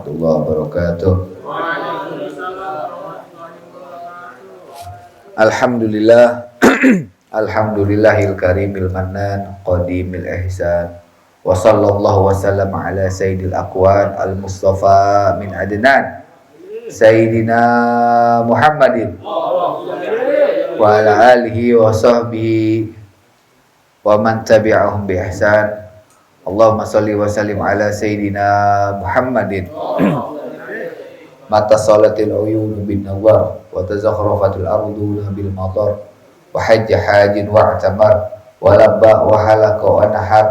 warahmatullahi wabarakatuh. Alhamdulillah. Alhamdulillahil karimil mannan qadimil ihsan wa sallallahu wasallam ala sayyidil aqwan al mustafa min adnan sayyidina Muhammadin wa ala alihi wa sahbihi wa man tabi'ahum bi ihsan. Allahumma salli wa sallim ala sayyidina Muhammadin mata salatil uyun bin nawar wa tazakhrafatil ardu bil matar wa hajja hajin wa atamar wa labba wa halaka wa nahar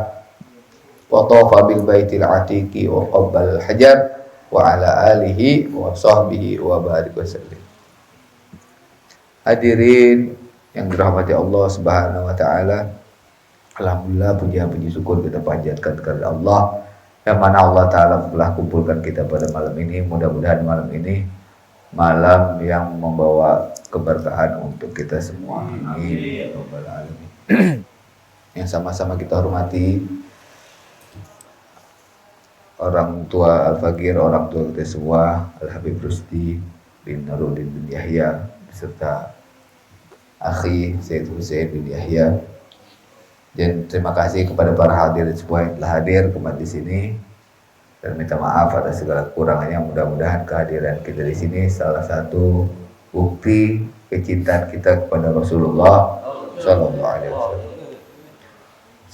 wa tafa bil baitil atiqi wa qabbal hajar wa ala alihi wa sahbihi wa barik wa sallim. Hadirin yang dirahmati Allah Subhanahu wa taala, alhamdulillah puji syukur kita panjatkan kepada Allah yang mana Allah taala telah kumpulkan kita pada malam ini. Mudah-mudahan malam ini malam yang membawa keberkahan untuk kita semua. Amin. Yang sama-sama kita hormati orang tua Al-Faqir, orang tua kita semua, Al-Habib Rusdi bin Nuruddin bin Yahya beserta akhi Sayyid Husain bin Yahya. Dan terima kasih kepada para hadirin semua yang telah hadir kembali di sini, dan minta maaf atas segala kekurangannya. Mudah-mudahan kehadiran kita di sini salah satu bukti kecintaan kita kepada Rasulullah Sallallahu Alaihi Wasallam.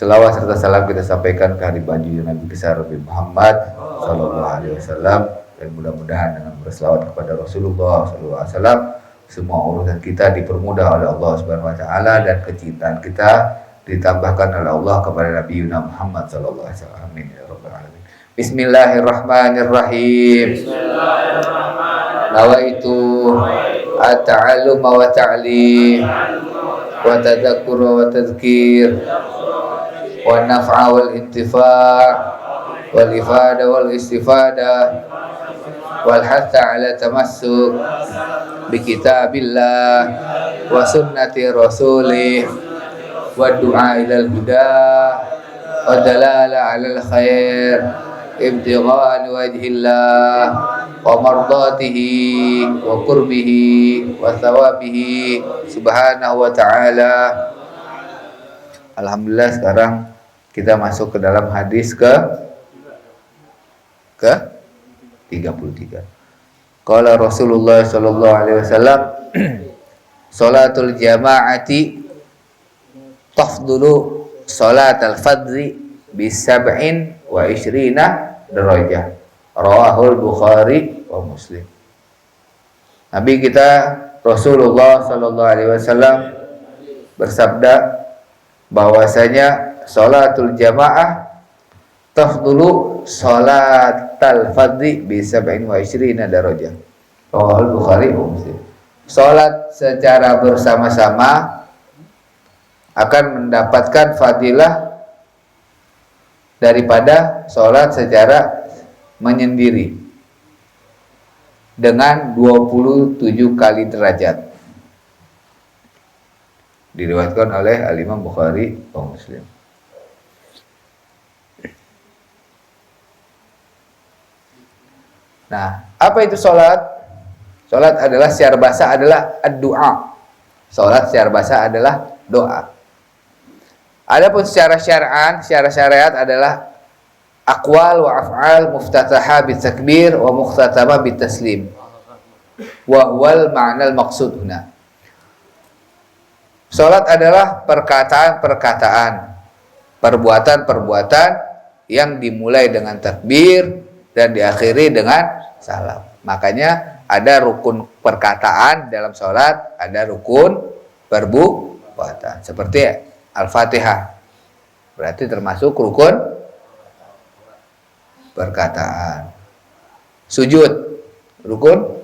Selawat serta salam kita sampaikan ke hari baju Nabi besar Nabi Muhammad Sallallahu Alaihi Wasallam, dan mudah-mudahan dengan berselawat kepada Rasulullah Sallallahu Alaihi Wasallam semua urusan kita dipermudah oleh Allah Subhanahu Wa Taala, dan kecintaan kita ditambahkan oleh Allah kepada Nabi Muhammad Sallallahu Alaihi Wasallam. Amin ya rabbal alamin. Bismillahirrahmanirrahim. Nawaitu at-ta'allum wa ta'lim wa tadhakkur wa tadhkir wa naf'a wal intifa' wal ifada wal istifada wal hatha ala tamassuk bi kitabillah wa sunnati rasulih wa du'a ilal huda wa dalala alal khair ibtighan wajhillah wa mardatihi wa qurbihi wa thawabihi subhanahu wa ta'ala. Alhamdulillah, sekarang kita masuk ke dalam hadis ke 33. Qala Rasulullah sallallahu alaihi wasallam salatul jama'ati tafdulu salatal fadzi bisab'in wa ishrina darajah. Rawahul Bukhari wa Muslim. Nabi kita Rasulullah sallallahu alaihi wasallam bersabda bahwasanya salatul jamaah tafdulu salatal fadzi bisab'in wa ishrina darajah. Rawahul Bukhari wa Muslim. Salat secara bersama-sama akan mendapatkan fadilah daripada sholat secara menyendiri dengan 27 kali derajat. Diriwayatkan oleh Al-Imam Bukhari dan Muslim. Nah, apa itu sholat? Sholat adalah secara bahasa adalah ad-du'a. Sholat secara bahasa adalah doa. Adapun secara syar'an, secara syariat adalah aqwal wa af'al muftataha bitakbir wa mukhtatama bitaslim. Wa huwal ma'nal maqsud huna. Salat adalah perkataan-perkataan, perbuatan-perbuatan yang dimulai dengan takbir dan diakhiri dengan salam. Makanya ada rukun perkataan dalam salat, ada rukun perbuatan. Seperti Al-Fatihah, berarti termasuk rukun perkataan. Sujud, rukun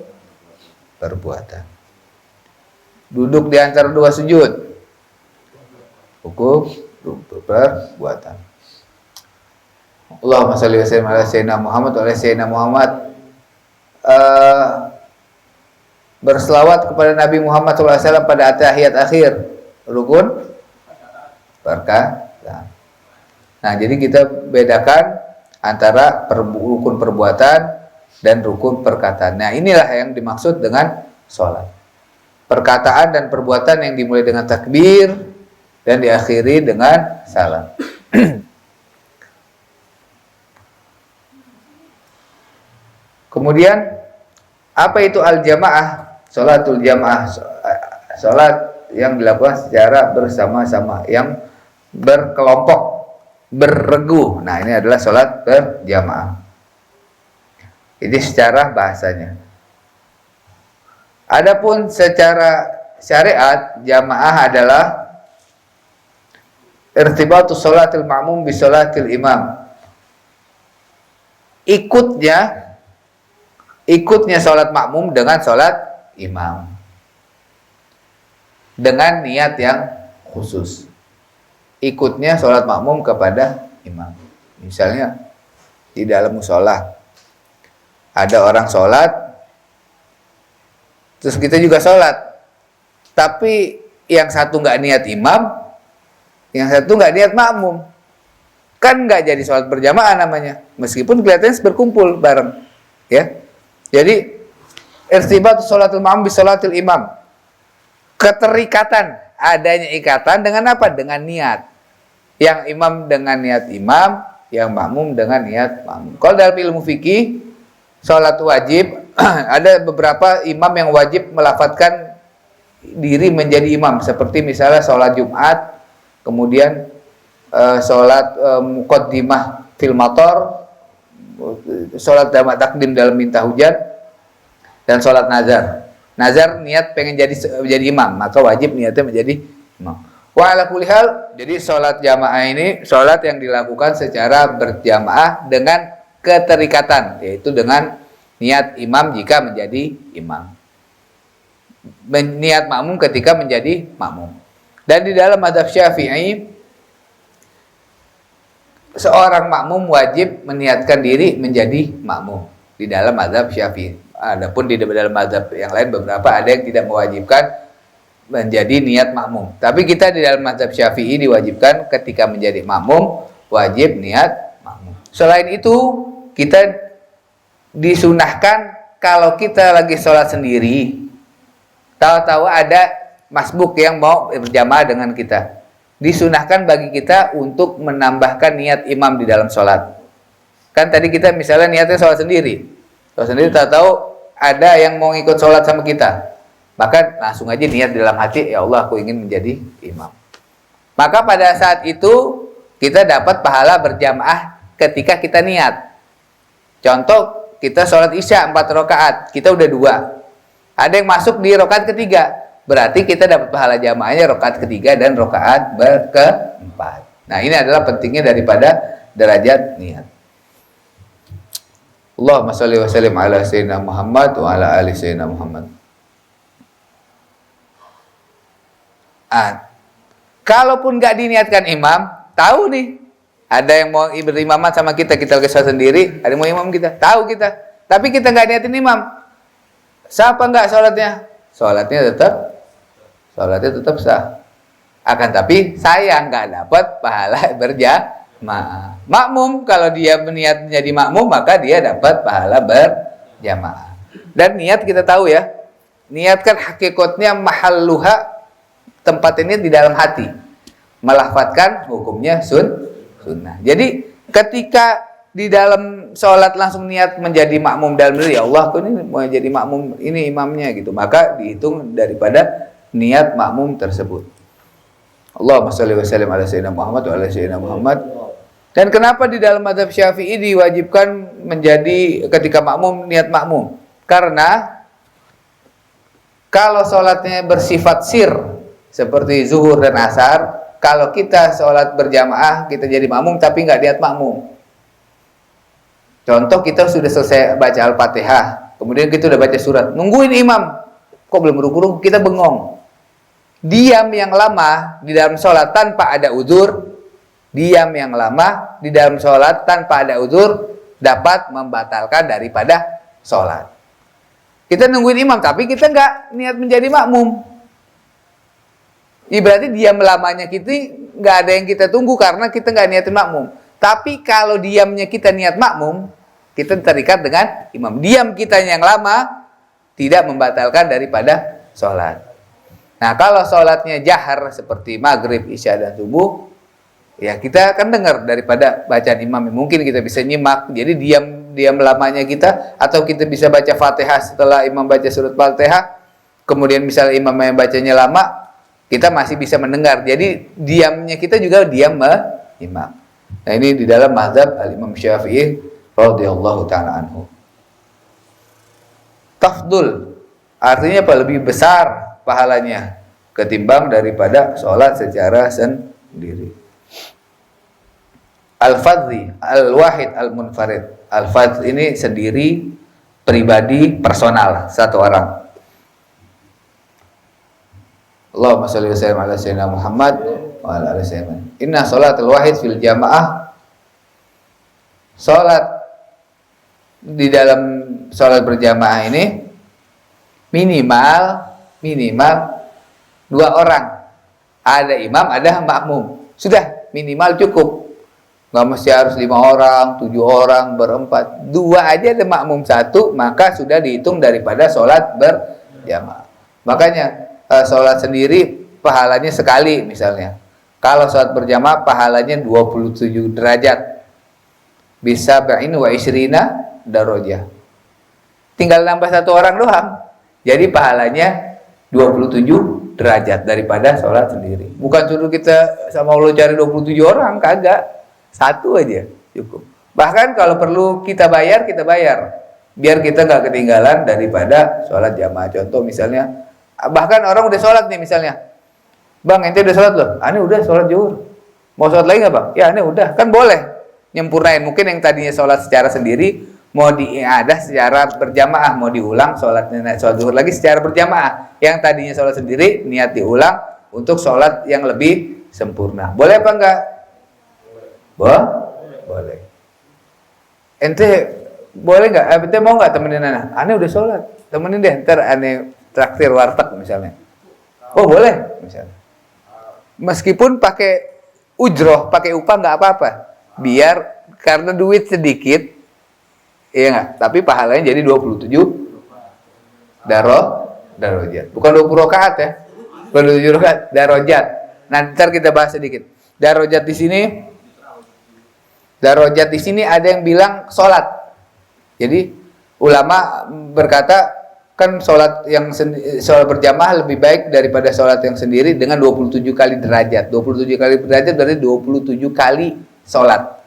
perbuatan. Duduk di antara dua sujud, rukun perbuatan. Allahumma shalli wa sallim ala sayyidina Muhammad wa ala sayyidina Muhammad. Berselawat kepada Nabi Muhammad SAW pada tahiyat akhir, rukun perkataan. Nah, jadi kita bedakan antara rukun perbuatan dan rukun perkataan. Nah, inilah yang dimaksud dengan sholat. Perkataan dan perbuatan yang dimulai dengan takbir dan diakhiri dengan salam. Kemudian apa itu al-jamaah? Sholatul jamaah, sholat yang dilakukan secara bersama-sama, yang berkelompok, berregu. Nah, ini adalah sholat berjamaah. Ini secara bahasanya. Adapun secara syariat, jamaah adalah irtibatu sholatil ma'mum bi sholatil imam. Ikutnya sholat makmum dengan sholat imam, dengan niat yang khusus. Ikutnya sholat makmum kepada imam. Misalnya di dalam musola ada orang sholat, terus kita juga sholat, tapi yang satu nggak niat imam, yang satu nggak niat makmum, kan nggak jadi sholat berjamaah namanya, meskipun kelihatannya berkumpul bareng, ya. Jadi irtibat sholatul ma'mum bi sholatil imam. Keterikatan, adanya ikatan dengan apa? Dengan niat. Yang imam dengan niat imam, yang makmum dengan niat makmum. Kalau dalam ilmu fikih, sholat wajib ada beberapa imam yang wajib melafadzkan diri menjadi imam, seperti misalnya sholat Jumat, kemudian sholat muqaddimah fil mator, sholat jamak takdim dalam minta hujan, dan sholat nazar. Nazar niat pengen jadi imam, maka wajib niatnya menjadi imam. Wa ala kulli hal, jadi sholat jamaah ini sholat yang dilakukan secara berjamaah dengan keterikatan, yaitu dengan niat imam jika menjadi imam, niat makmum ketika menjadi makmum. Dan di dalam mazhab Syafi'i, seorang makmum wajib meniatkan diri menjadi makmum di dalam mazhab Syafi'i. Adapun di dalam mazhab yang lain beberapa ada yang tidak mewajibkan menjadi niat makmum. Tapi kita di dalam mazhab Syafi'i diwajibkan ketika menjadi makmum wajib niat makmum. Selain itu, kita disunahkan kalau kita lagi sholat sendiri, tahu-tahu ada masbuk yang mau berjamaah dengan kita, disunahkan bagi kita untuk menambahkan niat imam di dalam sholat. Kan tadi kita misalnya niatnya sholat sendiri tahu-tahu ada yang mau ikut sholat sama kita, maka langsung aja niat di dalam hati, ya Allah, aku ingin menjadi imam. Maka pada saat itu kita dapat pahala berjamaah ketika kita niat. Contoh, kita sholat isya 4 rakaat, kita udah 2, ada yang masuk di rakaat ketiga, berarti kita dapat pahala jamaahnya rakaat ketiga dan rakaat keempat. Nah, ini adalah pentingnya daripada derajat niat. Allahumma sholli wa sallim ala sayyidina Muhammad wa ala ali sayyidina Muhammad. Kalaupun nggak diniatkan imam, tahu nih ada yang mau berimaman sama kita lagi sholat sendiri, ada yang mau imam kita, tahu kita, tapi kita nggak niatin imam, siapa nggak sholatnya? Sholatnya tetap sah. Akan tapi sayang nggak dapat pahala berjamaah. Makmum kalau dia berniat menjadi makmum, maka dia dapat pahala berjamaah. Dan niat kita tahu ya, niat kan hakikatnya mahalluha, tempat ini di dalam hati, melafadzkan hukumnya sunnah. Jadi ketika di dalam sholat langsung niat menjadi makmum dalam diri, ya Allah, aku ini mau jadi makmum, ini imamnya gitu, maka dihitung daripada niat makmum tersebut. Allahumma sholli wa sallim ala sayyidina Muhammad wa ala sayyidina Muhammad. Dan kenapa di dalam mazhab Syafi'i diwajibkan menjadi ketika makmum niat makmum? Karena kalau sholatnya bersifat sir seperti zuhur dan asar, kalau kita sholat berjamaah kita jadi makmum tapi nggak niat makmum. Contoh, kita sudah selesai baca Al-Fatihah, kemudian kita udah baca surat, nungguin imam, kok belum ruku, kita bengong. Diam yang lama di dalam sholat tanpa ada uzur, diam yang lama di dalam sholat tanpa ada uzur dapat membatalkan daripada sholat. Kita nungguin imam tapi kita nggak niat menjadi makmum. Berarti diam lamanya kita nggak ada yang kita tunggu karena kita nggak niatin makmum. Tapi kalau diamnya kita niat makmum, kita terikat dengan imam. Diam kita yang lama tidak membatalkan daripada sholat. Nah, kalau sholatnya jahar seperti maghrib, isya, dan subuh, ya kita akan dengar daripada bacaan imam. Mungkin kita bisa nyimak, jadi diam lamanya kita, atau kita bisa baca Fatihah setelah imam baca surat Fatihah, kemudian misalnya imam yang bacanya lama, kita masih bisa mendengar. Jadi diamnya kita juga diam menyimak. Nah, ini di dalam mazhab al-Imam Syafi'i radhiyallahu taala anhu. Tafdul artinya apa? Lebih besar pahalanya ketimbang daripada sholat secara sendiri. Al-fadzi, al-wahid, al-munfarid. Al-fadz ini sendiri, pribadi, personal, satu orang. Allahumma shalli wa sallim ala sayyidina Muhammad wa ala alihi wasallam. Inna sholatul wahid fil jamaah. Sholat di dalam sholat berjamaah ini minimal 2 orang. Ada imam, ada makmum. Sudah minimal cukup. Nggak mesti harus 5 orang, 7 orang, berempat. 2 aja ada makmum 1, maka sudah dihitung daripada sholat berjamaah. Makanya sholat sendiri pahalanya sekali misalnya. Kalau sholat berjamaah pahalanya 27 derajat. Bisa ba'in wa isrina darajah. Tinggal nambah 1 orang doang. Jadi pahalanya 27 derajat daripada sholat sendiri. Bukan suruh kita sama Allah cari 27 orang, kagak. 1 aja cukup. Bahkan kalau perlu kita bayar, biar kita nggak ketinggalan daripada sholat jamaah. Contoh misalnya, bahkan orang udah sholat nih misalnya, bang ente udah sholat loh, ane udah sholat zuhur, mau sholat lagi nggak bang? Ya ane udah, kan boleh nyempurnain. Mungkin yang tadinya sholat secara sendiri mau diiadah secara berjamaah, mau diulang sholat zuhur lagi secara berjamaah. Yang tadinya sholat sendiri niat diulang untuk sholat yang lebih sempurna. Boleh apa enggak? Boleh. Ente boleh nggak? Ente mau nggak temenin anak? Ane udah sholat, temenin deh. Ntar ane traktir warteg misalnya. Oh boleh misalnya. Meskipun pakai ujroh, pakai upah nggak apa-apa. Biar karena duit sedikit, iya nggak? Tapi pahalanya jadi 27 darajat. Bukan 20 rakaat ya. Bukan 27 rakaat, darajat. Nanti ntar kita bahas sedikit. Darajat di sini ada yang bilang sholat. Jadi ulama berkata kan sholat berjamaah lebih baik daripada sholat yang sendiri dengan 27 kali derajat. 27 kali derajat berarti 27 kali sholat.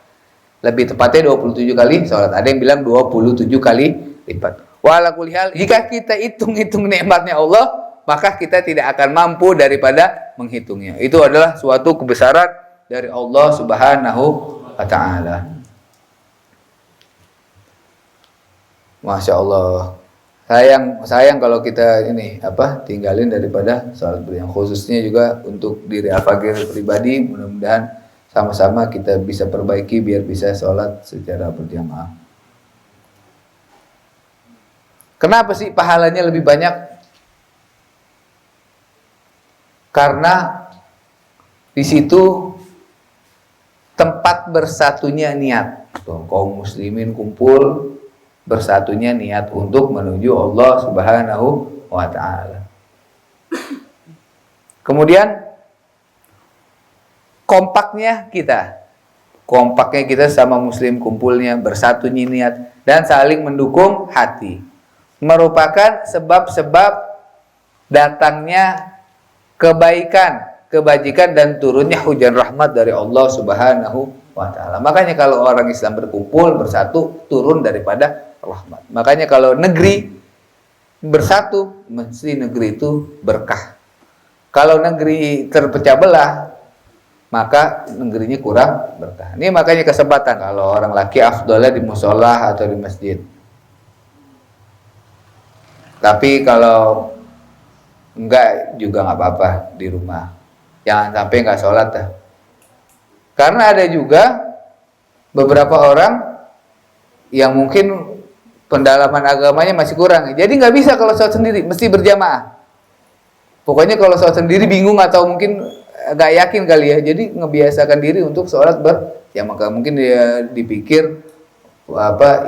Lebih tepatnya 27 kali sholat. Ada yang bilang 27 kali lipat. Wala kulli hal, jika kita hitung-hitung nikmatnya Allah, maka kita tidak akan mampu daripada menghitungnya. Itu adalah suatu kebesaran dari Allah Subhanahu wa ta'ala. Masya Allah. Sayang kalau kita tinggalin daripada sholat yang khususnya juga untuk diri Al-Faqir pribadi. Mudah-mudahan sama-sama kita bisa perbaiki biar bisa sholat secara berjamaah. Kenapa sih pahalanya lebih banyak? Karena di situ tempat bersatunya niat. Kaum muslimin kumpul bersatunya niat untuk menuju Allah Subhanahu wa ta'ala. Kemudian kompaknya kita sama muslim kumpulnya bersatunya niat dan saling mendukung hati merupakan sebab-sebab datangnya kebajikan dan turunnya hujan rahmat dari Allah Subhanahu wa ta'ala. Makanya kalau orang Islam berkumpul bersatu, turun daripada rahmat. Makanya kalau negeri bersatu, mesti negeri itu berkah. Kalau negeri terpecah belah, maka negerinya kurang berkah. Ini makanya kesempatan kalau orang laki afdolnya di musola atau di masjid. Tapi kalau enggak juga nggak apa-apa di rumah. Jangan sampai nggak sholat dah. Karena ada juga beberapa orang yang mungkin pendalaman agamanya masih kurang. Jadi nggak bisa kalau sholat sendiri, mesti berjamaah. Pokoknya kalau sholat sendiri bingung atau mungkin nggak yakin kali ya. Jadi ngebiasakan diri untuk sholat berjamaah. Mungkin dia dipikir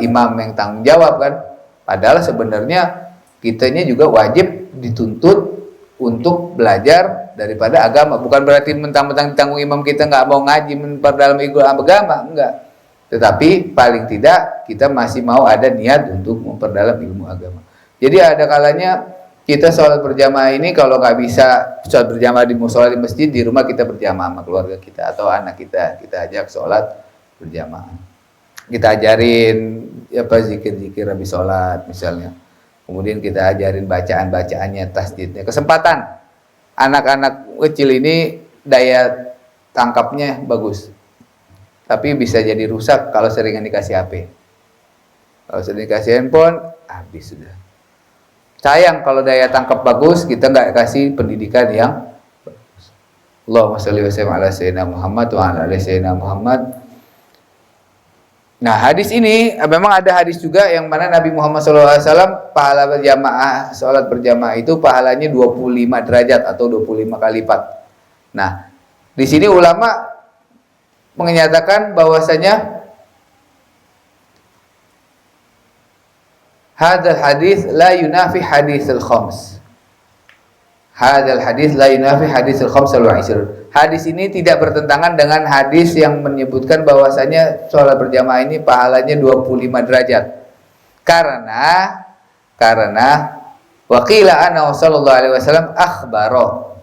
imam yang tanggung jawab kan. Padahal sebenarnya kitanya juga wajib dituntut untuk belajar daripada agama. Bukan berarti mentang-mentang ditanggung imam kita nggak mau ngaji memperdalam agama, enggak. Tetapi paling tidak kita masih mau ada niat untuk memperdalam ilmu agama. Jadi ada kalanya kita sholat berjamaah ini kalau nggak bisa sholat berjamaah di musola di masjid, di rumah kita berjamaah sama keluarga kita atau anak kita ajak sholat berjamaah. Kita ajarin zikir-zikir habis sholat misalnya. Kemudian kita ajarin bacaan-bacaannya, tasdidnya. Kesempatan anak-anak kecil ini daya tangkapnya bagus. Tapi bisa jadi rusak kalau seringan dikasih HP. Kalau sering dikasih handphone, habis sudah. Sayang kalau daya tangkap bagus, kita nggak kasih pendidikan yang bagus. Allahumma sholli wa sallim ala sayyidina Muhammad wa ala ali sayyidina Muhammad. Nah, hadis ini memang ada hadis juga yang mana Nabi Muhammad SAW pahala berjamaah, sholat berjamaah itu pahalanya 25 derajat atau 25 kali lipat. Nah, di sini ulama menyatakan bahwasanya hadal hadis la yunafi hadisul khams. Hadal hadis la yunafi hadisul khams wal 20. Hadis ini tidak bertentangan dengan hadis yang menyebutkan bahwasanya sholat berjamaah ini pahalanya 25 derajat. Karena waqila anna sallallahu alaihi wasallam akhbaro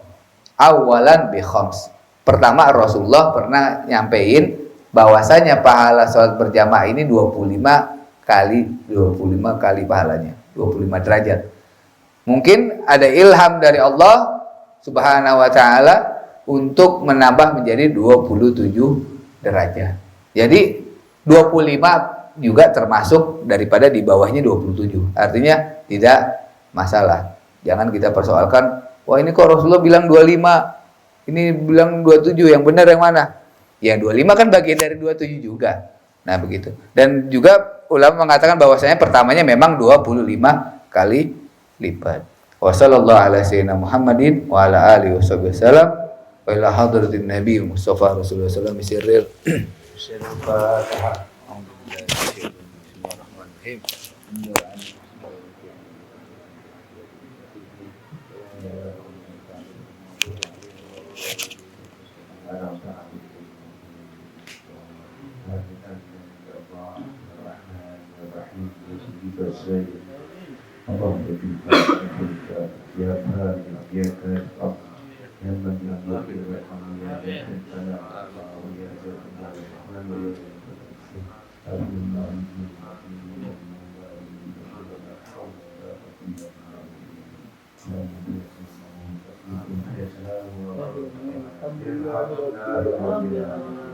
awalan bi khams. Pertama Rasulullah pernah nyampein bahwasanya pahala sholat berjamaah ini 25 kali pahalanya, 25 derajat. Mungkin ada ilham dari Allah Subhanahu wa taala untuk menambah menjadi 27 derajat. Jadi 25 juga termasuk daripada di bawahnya 27. Artinya tidak masalah. Jangan kita persoalkan, wah ini kok Rasulullah bilang 25, ini bilang 27, yang benar yang mana? Yang 25 kan bagian dari 27 juga. Nah begitu. Dan juga ulama mengatakan bahwasanya pertamanya memang 25 kali lipat. Wassallallahu ala sayyidina Muhammadin wa ala alihi wasallam. Wa ila hadratin Nabi Mustafa Rasulullah sallallahu alaihi wasallam sirril Fatihah. Bismillahirrahmanirrahim. Alhamdulillah.